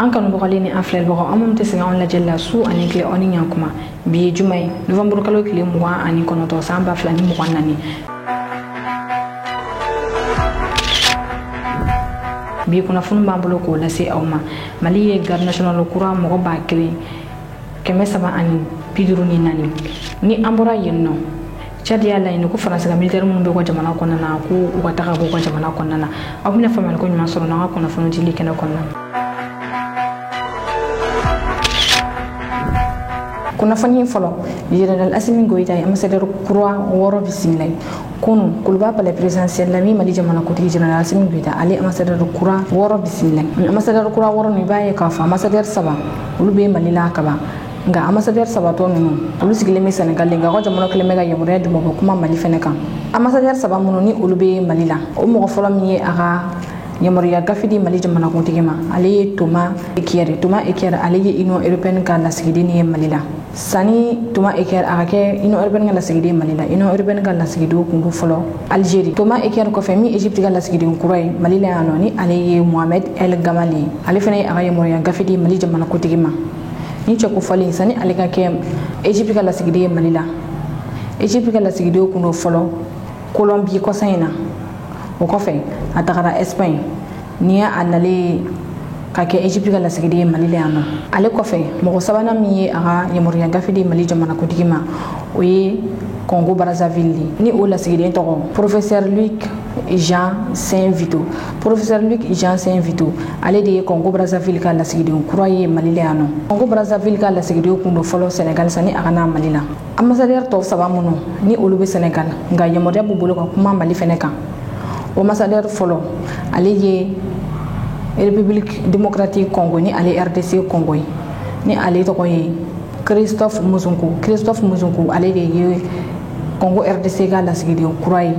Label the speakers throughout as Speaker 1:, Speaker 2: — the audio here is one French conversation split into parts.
Speaker 1: an kanu bɔgɔlen ni an filɛlibaga an minnu tɛ sɛgɛn an lajɛli la su ani tile aw ni ɲankuma bi ye juma ye novembre kalo tile 29 san 2024 bi kunnafoni b'an bolo k'o lase aw ma Mali ye garde nationale kura mɔgɔ 1,154 ni an bɔra yen nɔ Chad y'a laɲini ko Faransi ka militaire minnu bɛ ka jamana kɔnɔna na ko u ka taga bɔ ka jamana kɔnɔna na aw bɛna faamuyali ko ɲuman sɔrɔ n'an ka kunnafoni dili kɛnɛ kɔnɔna na. Kunnafoni fɔlɔ Général Assimi Goïta ye ambassadeur kura 6 bisimila kunu kuluba palais présidentiel la min Mali jamana kotigi Général Assimi Goïta ale ambassadeur kura 6 bisimila ambassadeur kura 6 ni b'a ye k'a fɔ ambassadeur 3 olu bɛ Mali la kaban nga ambassadeur 3 tɔ ninnu olu sigilen bɛ Sénégal nga ko jamana kelen bɛ ka yamaruya di mɔgɔ kuma Mali fɛnɛ kan ambassadeur 3 minnu ni olu bɛ Mali la o mɔgɔ fɔlɔ min ye a ka yamaruya gafe di Mali jamana kuntigi ma ale ye Thomas Ekier ale ye Union européenne ka lasigiden ye Mali la sani Thomas Ekier a ka kɛ Union européenne ka lasigiden Mali la Union européenne ka lasigiden kun do fɔlɔ Algérie Thomas Ekier kɔfɛ min Egypte ka lasigiden kura ye Mali la yan nɔ ni ale ye Mohamed El Gamali ale fɛnɛ ye a ka yamaruya gafe di Mali jamana kuntigi ma ni cɛ ko fɔlen sani ale ka kɛ Egypte ka lasigiden ye Mali la Egypte ka lasigiden kun do fɔlɔ Colombie kɔsan in na o kɔfɛ a tagara Espagne ni a nale ka kɛ Egypte ka lasigiden ye Mali la yan nɔ ale kɔfɛ mɔgɔ sabanan min ye a ka yamaruya gafe di Mali jamana kuntigi ma o ye Congo Brazzaville ni o lasigiden tɔgɔ professeur Luc Jean Saint-Vito ale de ye Congo Brazzaville ka lasigiden kura ye Mali la yan nɔ Congo Brazzaville ka lasigiden kun do fɔlɔ Sénégal sani a ka na Mali la ambassadeur tɔ 3 minnu ni olu bɛ Sénégal nga yamaruya b'u bolo ka kuma Mali fɛnɛ kan o ambassadeur fɔlɔ ale ye République démocratique Congo ni ale RDC Congo ni ale tɔgɔ ye Christophe Muzunku ale de ye Congo RDC ka lasigiden kura ye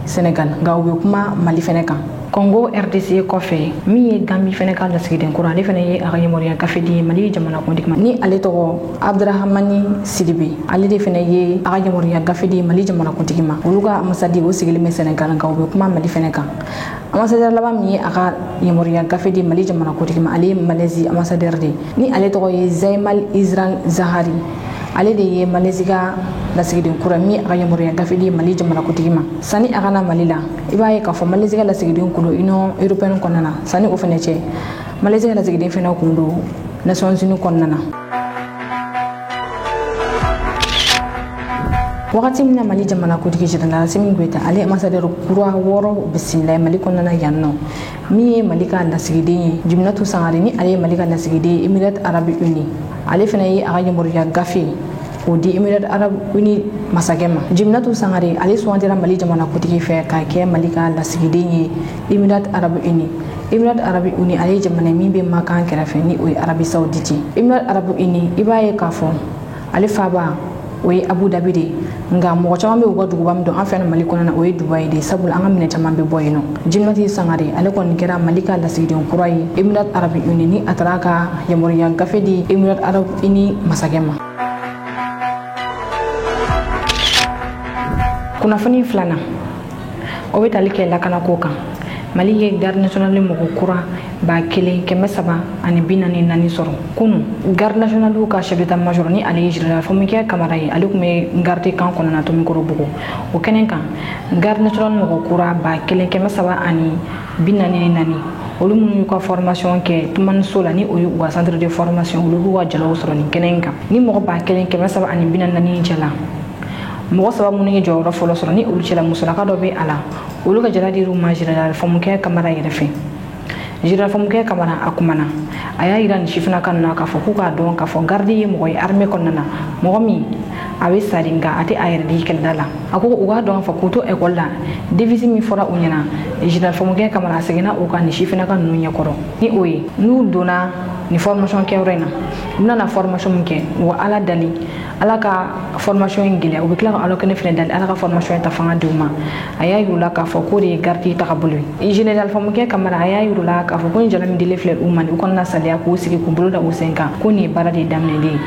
Speaker 1: Sénégal nga u bɛ kuma Mali fɛnɛ kan Congo RDC kɔfɛ min ye Gambie fɛnɛ ka lasigiden kura ale fɛnɛ ye a ka yamaruya gafe di Mali jamana kuntigi ma ni ale tɔgɔ Abdrahamani Sidibe ale de fɛnɛ ye a ka yamaruya gafe di Mali jamana kuntigi ma olu ka ambassade o sigilen bɛ Sénégal nga u bɛ kuma Mali fɛnɛ kan ambassadeur laban min ye a ka yamaruya gafe di Mali jamana kuntigi ma ale ye Malaisie ambassadeur de ni ale tɔgɔ ye Zaimal Israel Zahari ale de ye Malaisie ka lasigiden kura min a ka yamaruya gafe di Mali jamana kuntigi ma sani a ka na Mali la i b'a ye k'a fɔ Malaisie ka lasigiden kun do Union européenne kɔnɔna na sani o fɛnɛ cɛ Malaisie ka lasigiden fɛnɛ kun do Nations Unies kɔnɔna na wagati min na Mali jamana kuntigi Général Assimi Goïta ale ambassadeur kura 6 bisimila Mali kɔnɔna yan nɔ min ye Mali ka lasigiden ye Juminatou Sangare ni ale ye Mali ka lasigiden ye Émirats Arabes Unis ale fɛnɛ ye a ka yamaruya gafe k'o di Émirats Arabes Unis masakɛ ma Juminatou Sangare ale sugandira Mali jamana kuntigi fɛ k'a kɛ Mali ka lasigiden ye Émirats Arabes Unis ale ye jamana min bɛ Makan kɛrɛfɛ ni o ye Arabie Saoudite Émirats Arabes Unis i b'a ye k'a fɔ ale faba o ye Abu Dhabi de nga mɔgɔ caman bɛ u ka duguba min dɔn an fɛ Mali kɔnɔna o ye Dubai de sabula an ka minɛ caman bɛ bɔ yen nɔ Juminatou Sangare ale kɔni kɛra Mali ka lasigiden kura ye Émirats Arabes Unis ni a taara ka yamaruya gafe di Émirats Arabes Unis masakɛ ma kunnafoni filanan o bɛ tali kɛ lakanako kan Mali ye garde nationale mɔgɔ kura 1,344 sɔrɔ kunu garde nationale ka chef d'état major ni ale ye général Famukɛ Kamara ye ale kun bɛ garde kan kɔnɔna Tomikoro Bugu o kɛnɛ kan garde nationale mɔgɔ kura 1,344 olu minnu y'u ka formation kɛ Tumaniso la ni o ye u ka centre de formation olu b'u ka jalaw sɔrɔ nin kɛnɛ kan ni mɔgɔ 1,344 cɛla mɔgɔ 3 minnu ye jɔyɔrɔ fɔlɔ sɔrɔ ni olu cɛla musolaka dɔ bɛ a la olu ka jala dir'u ma général Famukɛ Kamara yɛrɛ fɛ général Famukɛ Kamara a kumana a y'a yira nin sifinaka ninnu na k'a fɔ k'u k'a dɔn k'a fɔ garde ye mɔgɔ ye armée kɔnɔna na mɔgɔ min a bɛ sa de nka a tɛ a yɛrɛ di kɛlɛda la a ko u k'a dɔn k'a fɔ k'u to école la devise min fɔra u ɲɛna général Famukɛ Kamara a seginna u ka nin sifinaka ninnu ɲɛkɔrɔ ni o ye n'u donna ni formation kɛyɔrɔ in na u bɛna formation min kɛ u ka Ala dali Ala ka formation in gɛlɛya u bɛ tila ka Ala kɛnɛ fɛnɛ dali Ala ka formation in ta fanga d'u ma a y'a yir'u la k'a fɔ k'o de ye garde tagabolo ye général Famukɛ Kamara a y'a yir'u la k'a fɔ ko ni jala min dili filɛ u ma u kɔnɔna saliya k'u sigi k'u bolo da u sen kan ko nin ye baara de daminɛlen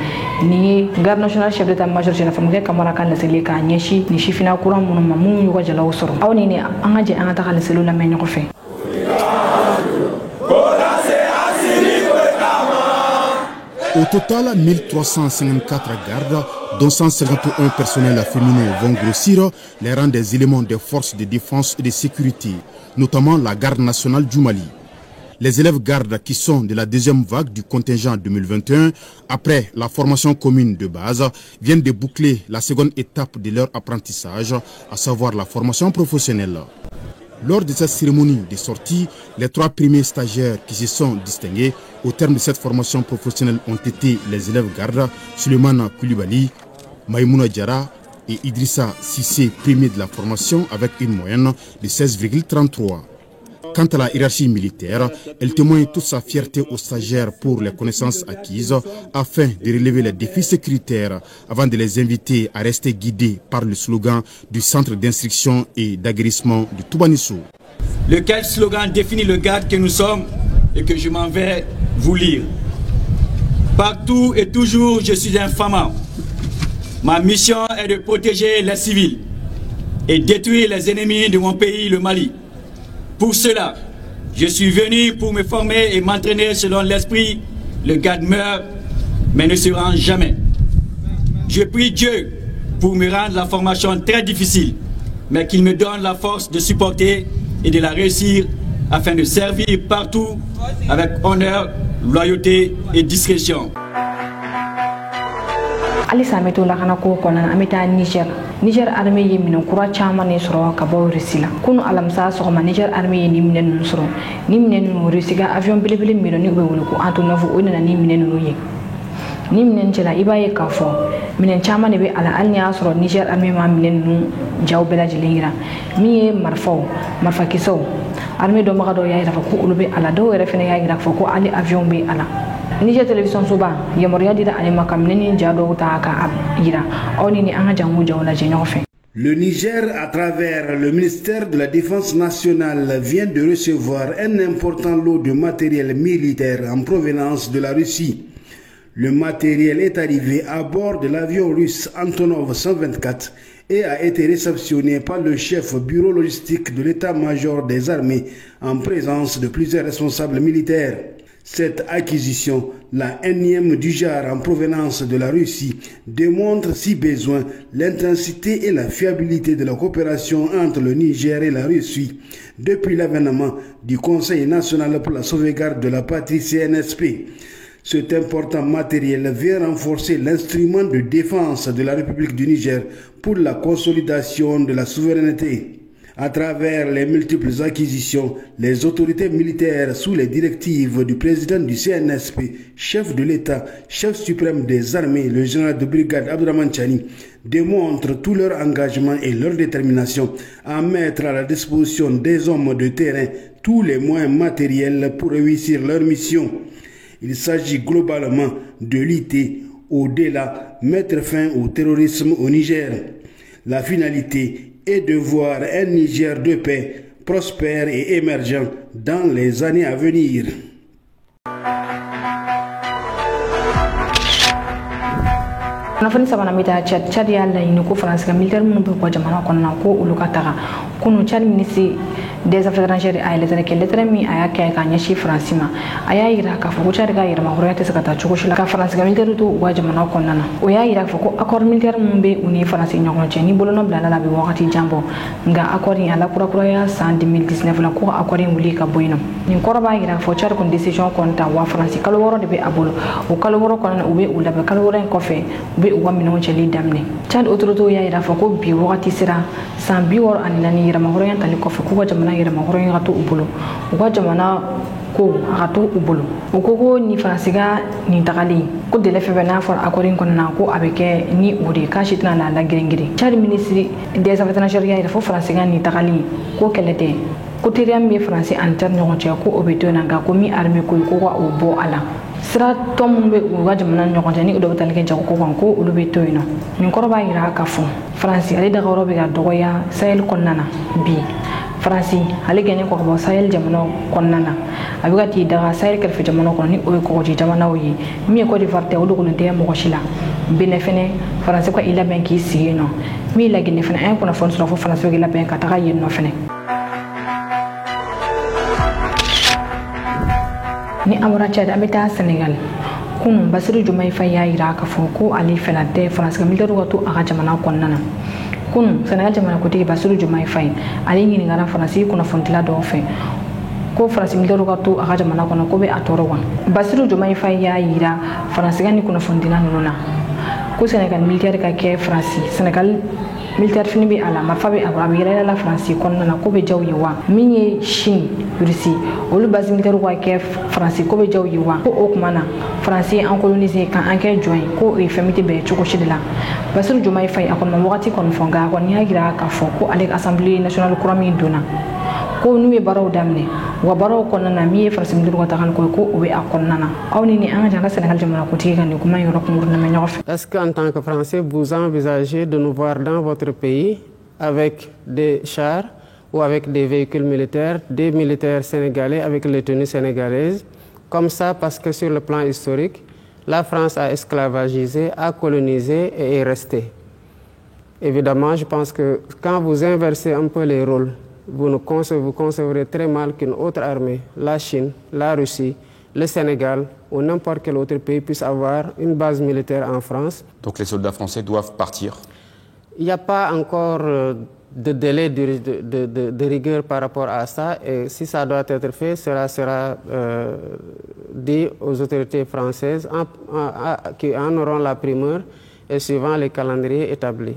Speaker 1: nin ye garde national chef d'état major général Famukɛ Kamara ka laseli k'a ɲɛsin nin sifina kura minnu ma minnu y'u ka jalaw sɔrɔ aw ni ne an ka jɛ an ka taga laseliw lamɛn ɲɔgɔn fɛ
Speaker 2: Au total, 1354 gardes, dont 151 personnels féminins, vont grossir les rangs des éléments des forces de défense et de sécurité, notamment la garde nationale du Mali. Les élèves gardes qui sont de la deuxième vague du contingent 2021, après la formation commune de base, viennent de boucler la seconde étape de leur apprentissage, à savoir la formation professionnelle. Lors de cette cérémonie de sortie, les 3 premiers stagiaires qui se sont distingués au terme de cette formation professionnelle ont été les élèves gardes Suleiman Koulibaly, Maïmouna Diara et Idrissa Sissé, premier de la formation avec une moyenne de 16,33. Quant à la hiérarchie militaire, elle témoigne toute sa fierté aux stagiaires pour les connaissances acquises afin de relever les défis sécuritaires avant de les inviter à rester guidés par le slogan du centre d'instruction et d'aguerrissement de Toubanissou.
Speaker 3: Lequel slogan définit le garde que nous sommes et que je m'en vais vous lire. Partout et toujours, je suis un fama. Ma mission est de protéger les civils et détruire les ennemis de mon pays, le Mali. Pour cela, je suis venu pour me former et m'entraîner selon l'esprit. Le garde meurt, mais ne se rend jamais. Je prie Dieu pour me rendre la formation très difficile, mais qu'il me donne la force de supporter et de la réussir afin de servir partout avec honneur, loyauté et discrétion.
Speaker 1: Alisa meto la kana ko kona ameta Niger armée yemino kura chama ne soro ka bo risila kunu alamsa so ma Niger armée ni minen soro ni minen risiga avion belebele mino ni be wulu ko anto nofu onana ni minen no ye ni minen jela ibaye ka fo minen chama ne be ala alnya soro Niger armée ma minen nu jawbela jilingira mi marfa kiso armée do magado yayi rafa ko ulube ala do refene yayi rafa ko ali avion be ala Niger télévision soba yamoria dira ani makam neni jado ta ka ira oni ni anga jangu jawla jenyofe.
Speaker 4: Le Niger, à travers le ministère de la Défense nationale, vient de recevoir un important lot de matériel militaire en provenance de la Russie. Le matériel est arrivé à bord de l'avion russe Antonov 124 et a été réceptionné par le chef bureau logistique de l'état-major des armées en présence de plusieurs responsables militaires. Cette acquisition, la énième du genre en provenance de la Russie, démontre si besoin l'intensité et la fiabilité de la coopération entre le Niger et la Russie depuis l'avènement du Conseil national pour la sauvegarde de la patrie CNSP. Cet important matériel vient renforcer l'instrument de défense de la République du Niger pour la consolidation de la souveraineté. À travers les multiples acquisitions, les autorités militaires sous les directives du président du CNSP, chef de l'État, chef suprême des armées, le général de brigade Abdourahmane Tchani, démontrent tout leur engagement et leur détermination à mettre à la disposition des hommes de terrain tous les moyens matériels pour réussir leur mission. Il s'agit globalement de lutter au-delà, mettre fin au terrorisme au Niger. La finalité est de voir un Niger de paix, prospère et émergent dans les années à venir.
Speaker 1: Nafani sabana mita Chad ya la ino ko France ka militaire mun be ko jamana ko na ko uluka taga kunu Chad ministre des affaires étrangères ay lettre mi aya kay ka nyashi France ma aya ira ka fo Chad ga ira ma horete sakata chuko shila ka France ka militaire to wa jamana ko nana o ya ira fo ko accord militaire mun be uni France nyoko che ni bolono blala la be wakati jambo nga accord ya la kura ya san 2019 la ko accord nguli ka boyno ni ko ba ira fo Chad ko décision ko ta wa France kala woro de be abolo o kala woro ko na ube ula be kala woro ko fe uwa mino cheli damne Chad autorito ya ira fako bi wakati sira san bi wor anani ira mahoro yan tali ko fako jamana ira mahoro yan gato ubulo uwa jamana ko gato ubulo ukoko ni farasiga ni takali ko de lefe bena for akorin kon na ko abeke ni odi ka shitna na la gengiri Chad ministry des affaires étrangères ya ira fo farasiga ni takali ko kelete ko teriam be français anterne ko che ko obeto na ga ko mi armée ko o bo ala sira tom be uga jamana nyoko jani udo batalke jago ko ko udo be toyno min korba ira ka fu France ali da goro be ga dogoya sahel konnana bi France ali gene ko ba sahel jamana konnana abiga ti da sahel kelfe jamana ko ni o ko ji jamana wi mi ko di varte udo ko nte mo ko shila bene fene France ko ila ben ki sino mi la gene fene en ko na fon so fo France ko ila ben ka ta yen no fene ni amura Chad amita Senegal kunu Bassirou Diomaye Faye ya yira ka fo ko ali felante France ka militaire ko to aga jamana konnana kunu Sénégal jamana ko tigi Bassirou Diomaye Faye ali ngini ngara France ko na fontila do fe ko France militaire ko to aga jamana kono ko be atoro wan Bassirou Diomaye Faye ya yira France ga ni ko na fontila nuna ko Sénégal militaire ka ke France Sénégal militaire fini bi ala marfa bi abrabi yela la France konnana ko be jaw yiwa minye Chine Russie olu base militaire ko ke France ko be jaw yiwa ko okmana France en colonisé quand en ke join ko e famité be choko shidila Bassirou Diomaye Faye akon mo wakati kon fonga kon nya gira ka fo ko avec assemblée nationale kurami dona ko nuwe baraw damne wa baraw konnana mi France militaire ko takan ko o be akonnana awni ni an janga Sénégal jamana ko tigi kan ko mayo rok murna me ñof.
Speaker 5: Est-ce qu'en tant que Français vous envisagez de nous voir dans votre pays avec des chars ou avec des véhicules militaires, des militaires sénégalais avec les tenues sénégalaises, comme ça parce que sur le plan historique, la France a esclavagisé, a colonisé et est restée. Évidemment, je pense que quand vous inversez un peu les rôles, vous concevrez très mal qu'une autre armée, la Chine, la Russie, le Sénégal ou n'importe quel autre pays puisse avoir une base militaire en France.
Speaker 6: Donc les soldats français doivent partir?
Speaker 5: Il n'y a pas encore de délai de rigueur par rapport à ça, et si ça doit être fait, cela sera dit aux autorités françaises qui en auront la primeur et suivant les calendriers établis.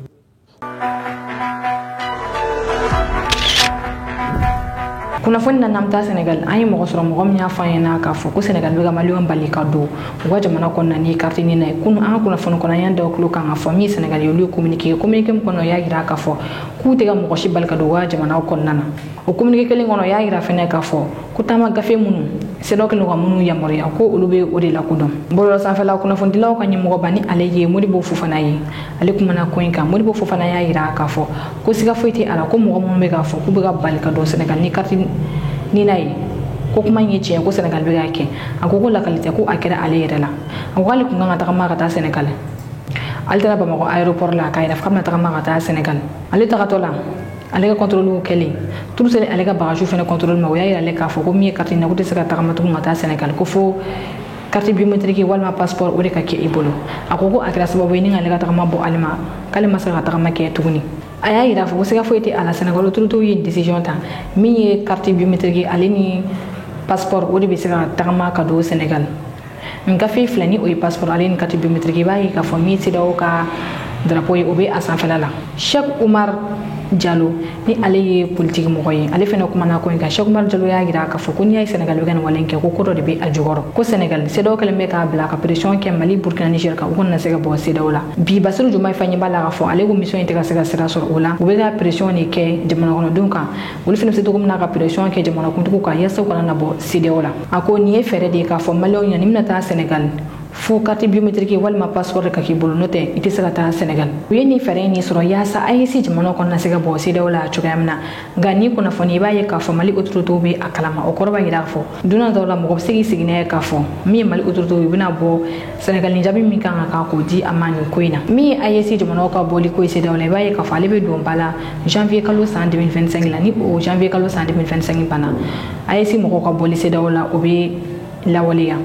Speaker 1: kuna fonna namta Sénégal ay mo soro mo gom nya fayena ka fo ko Sénégal be ga malion balika do wa jamana ko nani carte ni nay kun an kuna fon ko na yanda ko kan afo mi Sénégal yo lu communiquer ko no ya gira ka fo ku te ga mo shi balka do wa jamana ko nana o communiquer kele ngono ya gira fene ka fo ku tama gafe munu se do kele munu ya mori ko ulube o de la ko dom bolo sa fa la kuna fon dilaw ka nyimo bani aleye modi bo fu fana yi alaikum na ko inka modi bo fu fana ya gira ka fo ko siga foiti ala ko mo mo me ga fo ku be ga balka do Sénégal ni carte ni nay ko kuma ngi ko Sénégal be gake akoko la qualité ko akira ale yere la akoko ko nganga ta ma ta Sénégal altera ba mako aéroport la kay daf xamna ta ma ta Sénégal ale ta tola ale ka contrôle kele tout c'est ale ka bagage fene contrôle ma ya ale ka fo ko mi carte na ko te saka ta ma ta Sénégal ko fo carte biométrique wala passeport o de ka ke ibolo akoko akira sababu ni ale ka ta ma bo alima kalima saka ta ma ke tuguni aya ira fo se ga foiti ala Sénégal tout yi décision ta mi carte biométrique ale ni passeport o de be saka ta ma ka do Sénégal nga fi flani o passeport ale ni carte biométrique ba yi ka fo mi ti daw ka drapeau yi o be asan falala Cheikh Oumar Diallo ni ale politique mo koy ale fena ko mana ko Cheikh Oumar Diallo ya gira ka fo ko ni ay Sénégal be gan walenke ko do de be ajugoro ko Sénégal se do kala me ka bla ka pression ke Mali Burkina Niger ka ko na se ga bo se dawla bi Bassirou Diomaye Faye bala ka fo ale ko mission intégration ga sera sur ola o be ga pression ni ke jamana ko donc wol fena se to ko na ka pression ke jamana ko ko ka yesa ko na bo se dawla ako ni e fere de ka fo Mali ni na ta Sénégal fo carte biométrique wala passeport ka ki bolo note ite sala ta Sénégal yeni fere ni soro ya sa ay si jamana ko na se ga bo se dawla chugamna gani ko na fo ni baye ka fo Mali autorité be akalama o korba gira fo duna dawla mo sigi sigine ka fo mi Mali autorité bina bo Sénégal ni jabi mi kan ka ko di amani koina mi ay si jamana ko boli ko se dawla baye ka fa lebe do bala janvier kalo 2025 la ni o janvier kalo 2025 bana ay si mo ko boli se dawla o be la waliya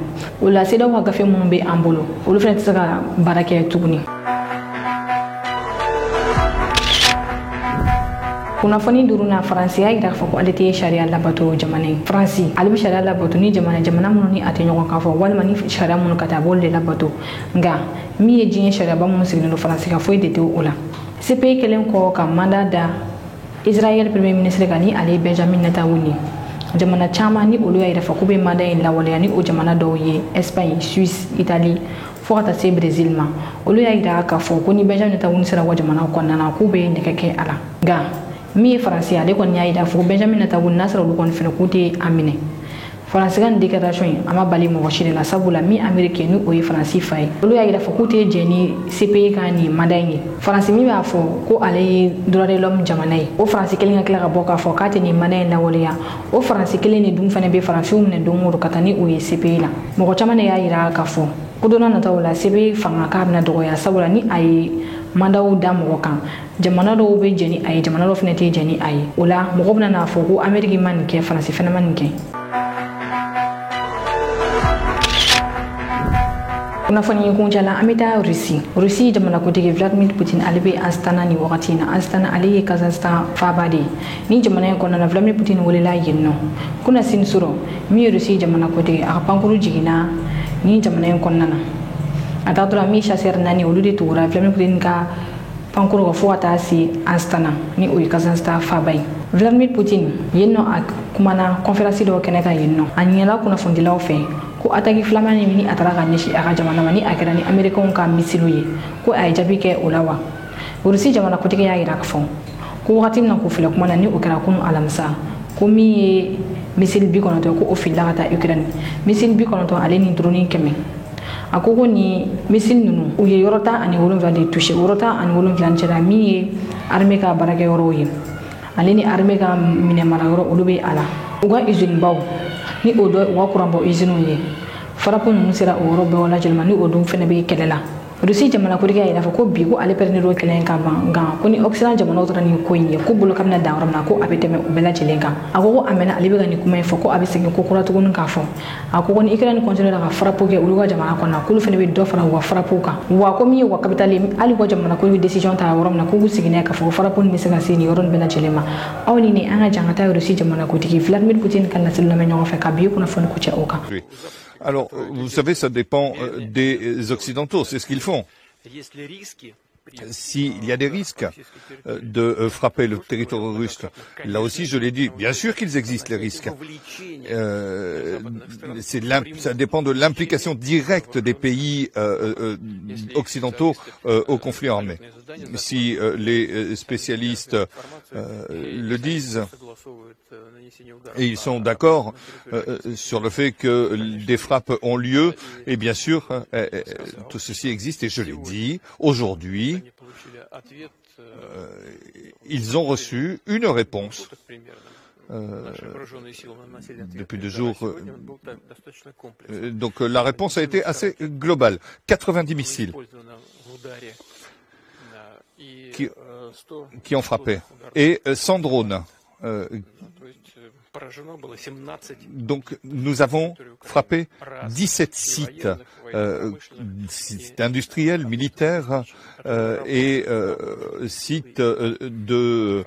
Speaker 1: wala seda wa gafe mun be ambolo olu fene tsaka barake tuguni kuna fani duruna France ya ira fa ko alete sharia la bato jamane France albi sharia la bato ni jamana mun ni ate nyoko ka fo wal mani sharia mun kata bolle la bato nga mi e jin sharia ba mun signo France ka foi de te ola ce pays kelen ko ka mandat da Israël premier ministre gani Ali Benjamin Netanyahu jamana chama ni olu ya ira fa ko be manda en lawale ni o jamana do ye Espagne Suisse Italie fo ata se Brésil ma olu ya ira ka fo ko ni Benjamin Netanyahu sera wa jamana ko nana ko be ne keke ala ga mi France ale ko nya ira fo Benjamin Netanyahu nasara olu kon fene ko te amine France gan déclaration ama bali mo washire la sabula mi américain ni o ye France fay olu ya ira fo ko te jeni CPI kani madani France mi ba fo ko ale droit de l'homme jamanay o France kelinga kala boka fo kate ni manay la woliya o France kelene dum fane be France ne dum mo katani o ye CPI la mo ko chamane ya ira ka fo ko dona na tawla CPI fanga ka na do ya sabula ni ay mandaw da mo kan jamana do be jeni ay jamana do fane te jeni ay ola mo ko na fo ko Amerique man ke France fane man ke kunnafoni kunjala amita Russie jamana kotigi Vladimir Putin alibe Astana ni wakati na Astana aliye Kazakhstan fabade ni jamana ko na Vladimir Putin wolela yenno kuna sin suro mi Russie jamana kotigi akapankuru jigina ni jamana ko nana atatura mi chasseur nani olude toura Vladimir Putin ka pankuru ko fota si Astana ni o Kazakhstan fabay Vladimir Putin yenno ak kumana conférence do keneka yenno anyela kuna fondilaw fe ko ataki flamani mini ataraka nishi aga jamana mani akira ni amerikon ka misilu ye ko ay jabi ke olawa Russie jamana ko tike ya ira ka fon ko wakati na ko fila kuma ni o kira kun alamsa ko mi misil bi kono to ko o fila ta Ukraine misil bi kono to ale ni drone keme akoko ni misil nunu o ye yorota ani wolon vade toucher yorota ani wolon vlan cera mi ye armée ka barake yoro ye ale ni armée ka mine mara yoro olube ala uga usine baw ni odo wa kurambo usine ye farapo nu sera o robe wala jelma ni odo fene be kelela Russie jamana ko riga ila ko bi ko ale perne ro kelen ka banga ko ni Occident jamana otra ni ko yin ko bolo kamna da ramna ko abeteme o bela jelenga agogo amena ale be ga ni kuma fo ko abisenge ko kura to gon ka fo akoko ni ikran continue da farapo ke uluga jamana ko na kulu fene be do fara wa farapo ka wa ko mi wa capitale ali ko jamana ko decision ta ramna ko gusigine ka fo farapo ni sega seni yoron bela jelema awni ni anga jangata Russie jamana ko tiki Vladimir Putin kan na selu me nyon fa ka bi ko na fon ko che oka.
Speaker 7: Alors, vous savez, ça dépend des Occidentaux, c'est ce qu'ils font. S'il y a des risques de frapper le territoire russe, là aussi, je l'ai dit, bien sûr qu'ils existent, les risques. Ça dépend de l'implication directe des pays occidentaux au conflit armé. Si les spécialistes le disent, et ils sont d'accord sur le fait que des frappes ont lieu, et bien sûr, tout ceci existe, et je l'ai dit, aujourd'hui, ils ont reçu une réponse depuis 2 jours. Donc la réponse a été assez globale. 90 missiles qui ont frappé et 100 drones. Donc nous avons frappé 17 sites, sites industriels, militaires et sites de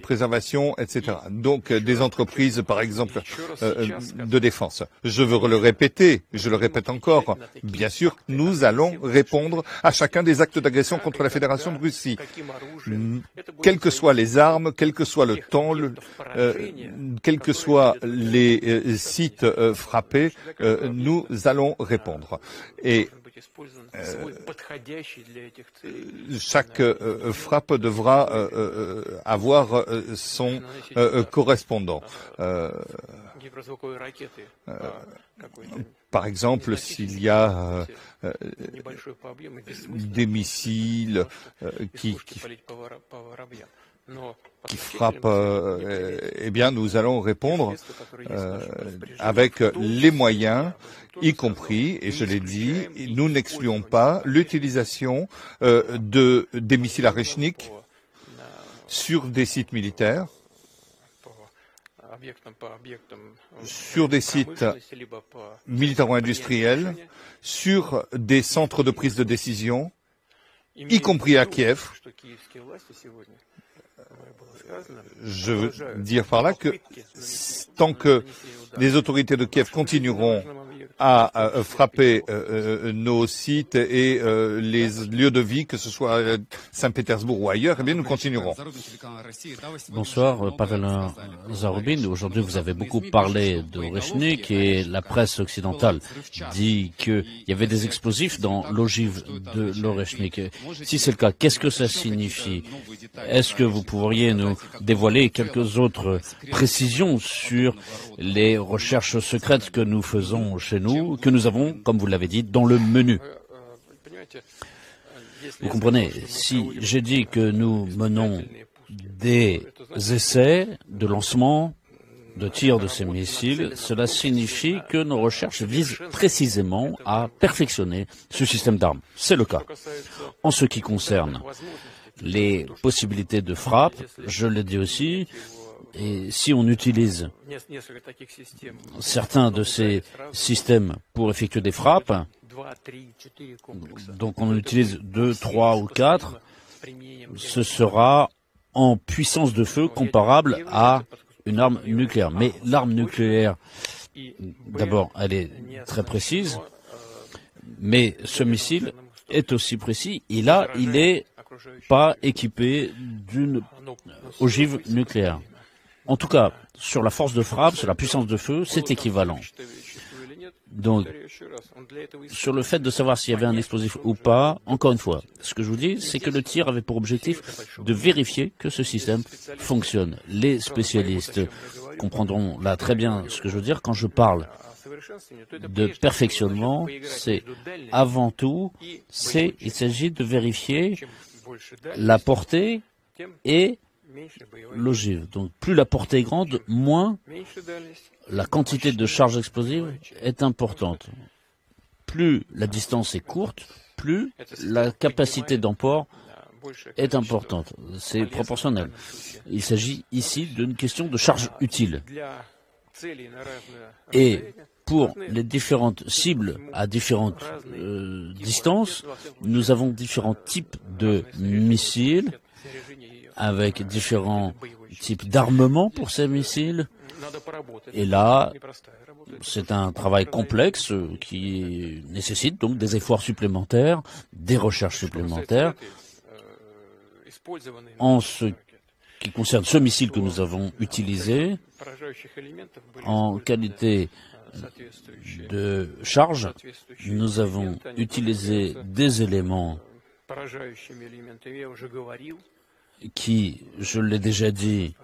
Speaker 7: préservation, etc. Donc des entreprises, par exemple, de défense. Je veux le répéter, je le répète encore, bien sûr, nous allons répondre à chacun des actes d'agression contre la Fédération de Russie. Quelles que soient les armes, quel que soit le temps, quels que soient les sites frappés, nous allons répondre. Et chaque frappe devra avoir son correspondant. Par exemple, s'il y a des missiles qui frappent, eh bien, nous allons répondre avec les moyens, y compris, et je l'ai dit, nous n'excluons pas l'utilisation des missiles Areshnik sur des sites militaires, sur des sites militaro-industriels, sur des centres de prise de décision, y compris à Kiev. Je veux dire par là que tant que les autorités de Kiev continueront à frapper nos sites et les lieux de vie, que ce soit à Saint-Pétersbourg ou ailleurs, eh bien nous continuerons.
Speaker 8: Bonsoir, Pavel Zarubin. Aujourd'hui, vous avez beaucoup parlé de Oreshnik et la presse occidentale dit qu'il y avait des explosifs dans l'ogive de l'Oreshnik. Si c'est le cas, qu'est-ce que ça signifie? Est-ce que vous pourriez nous dévoiler quelques autres précisions sur les recherches secrètes que nous faisons chez nous, que nous avons, comme vous l'avez dit, dans le menu? Vous comprenez, si j'ai dit que nous menons des essais de lancement, de tir de ces missiles, cela signifie que nos recherches visent précisément à perfectionner ce système d'armes. C'est le cas. En ce qui concerne les possibilités de frappe, je l'ai dit aussi, et si on utilise certains de ces systèmes pour effectuer des frappes, donc on utilise 2, 3 ou 4, ce sera en puissance de feu comparable à une arme nucléaire. Mais l'arme nucléaire, d'abord, elle est très précise, mais ce missile est aussi précis. Et là, il n'est pas équipé d'une ogive nucléaire. En tout cas, sur la force de frappe, sur la puissance de feu, c'est équivalent. Donc, sur le fait de savoir s'il y avait un explosif ou pas, encore une fois, ce que je vous dis, c'est que le tir avait pour objectif de vérifier que ce système fonctionne. Les spécialistes comprendront là très bien ce que je veux dire quand je parle de perfectionnement. C'est avant tout, il s'agit de vérifier la portée et l'ogive. Donc, plus la portée est grande, moins la quantité de charge explosive est importante. Plus la distance est courte, plus la capacité d'emport est importante. C'est proportionnel. Il s'agit ici d'une question de charge utile. Et pour les différentes cibles à différentes distances, nous avons différents types de missiles avec différents types d'armement pour ces missiles. Et là, c'est un travail complexe qui nécessite donc des efforts supplémentaires, des recherches supplémentaires. En ce qui concerne ce missile que nous avons utilisé, en qualité de charge, nous avons utilisé des éléments qui, je l'ai déjà dit,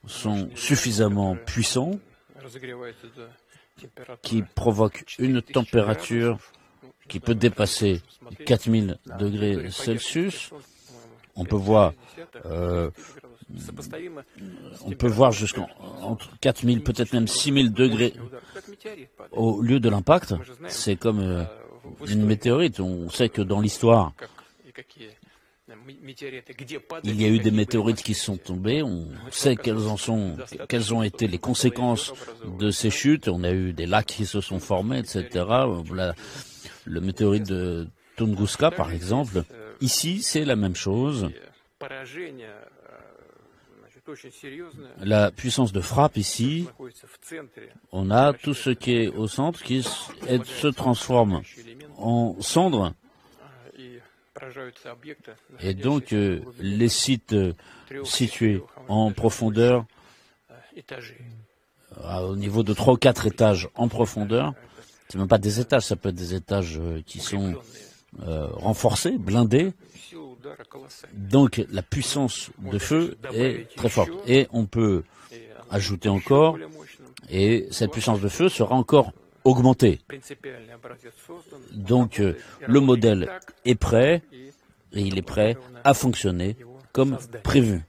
Speaker 8: sont suffisamment puissants, qui provoquent une température qui peut dépasser 4000 degrés Celsius. On peut voir jusqu'entre 4000, peut-être même 6000 degrés au lieu de l'impact. C'est comme une météorite. On sait que dans l'histoire, il y a eu des météorites qui sont tombées. On sait quelles ont été les conséquences de ces chutes. On a eu des lacs qui se sont formés, etc. Le météorite de Tunguska, par exemple. Ici, c'est la même chose. La puissance de frappe ici, on a tout ce qui est au centre qui se transforme en cendres. Et donc, les sites situés en profondeur, au niveau de 3 ou 4 étages en profondeur, c'est même pas des étages, ça peut être des étages qui sont renforcés, blindés. Donc, la puissance de feu est très forte. Et on peut ajouter encore, et cette puissance de feu sera encore augmentée. Donc, le modèle est prêt, et il est prêt à fonctionner comme prévu.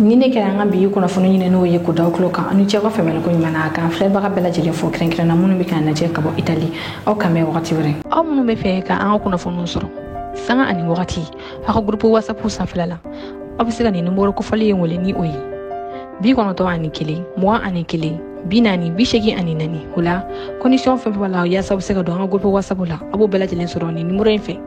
Speaker 1: Nine kɛra an ka bi kunnafoni ɲini n'o ye ko da tulo kan ani cɛ ka fɛmɛli ko ɲuman na kan filɛbaga bɛɛ lajɛlen fo kɛrɛnkɛrɛnna minnu bɛ k'an lajɛ ka bɔ Itali aw kan bɛn wagati wɛrɛ aw minnu bɛ fɛ ka an ka kunnafoniw sɔrɔ sanga ani wagati aw ka groupe WhatsApp sanfɛla la aw bɛ se ka nin numéro kofɔli ye wele ni o ye 91 21 41 40 84 o la condition fɛn fɛn b'a la yaasa aw bɛ se ka don an ka groupe WhatsApp la aw b'o bɛɛ lajɛlen sɔrɔ nin numéro in fɛ